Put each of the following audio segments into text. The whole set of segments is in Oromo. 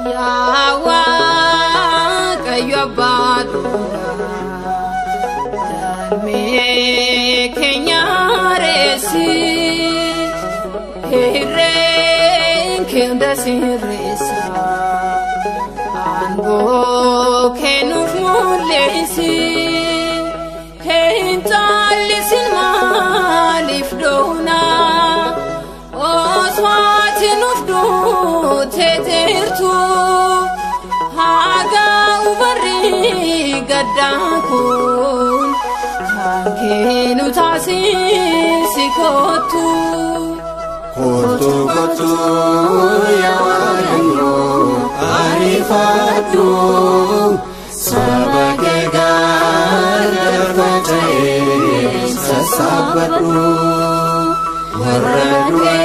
Yawa kayo badura me kenyaresi hiren kenda siresa ango kenuf mulesi hentalisin malif dona oswatin ufdu tetertu haga ubari gadakun kenu tasisikotu kotu kotu yawaranyo arifatu sabake gardarfachae sasabatu warradwe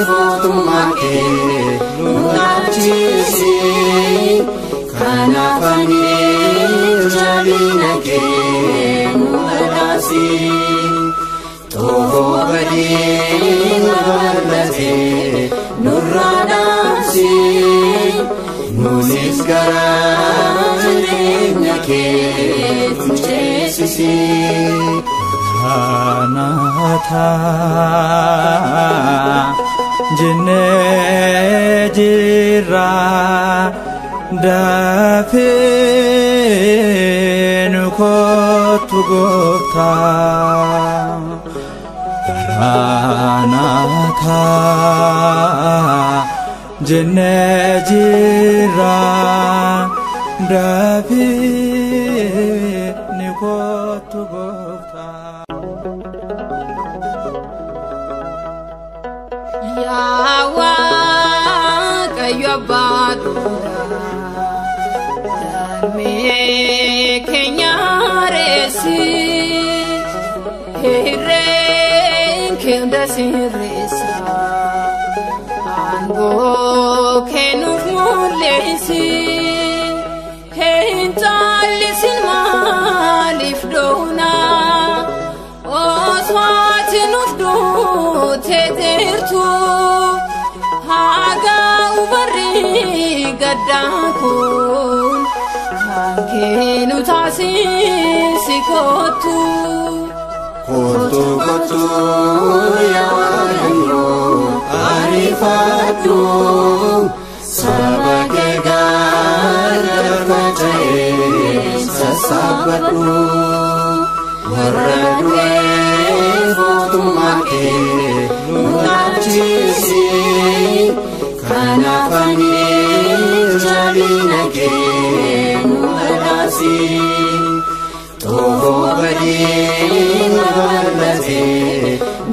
fotumake nunachisi kanafani jalinake nuadasi toho badi nubarlate nurradasi nulis garanyake fuchesisi Anata jinne jira dafinu kotu gota Anata jinne jira dafinu kotu gota Yawa kayo badura me kenyaresi hiren kenda siresa ango kenuf mulesi hentalisin malif dona oswatin ufdu tetertu haga ubari gadakun kenu tasisikotu kotu kotu yawaranyo arifatu sabake gardarfachae sasabatu warradwe fotumake nunachisi kanafani jalinake nuadasi toho badi nubarlate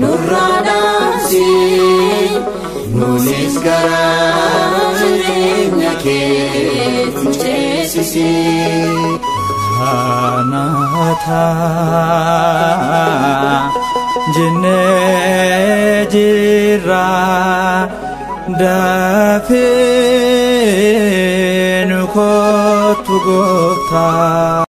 nurradasi nulis garanyake fuchesisi Anata jinne jira dafinu kotu gota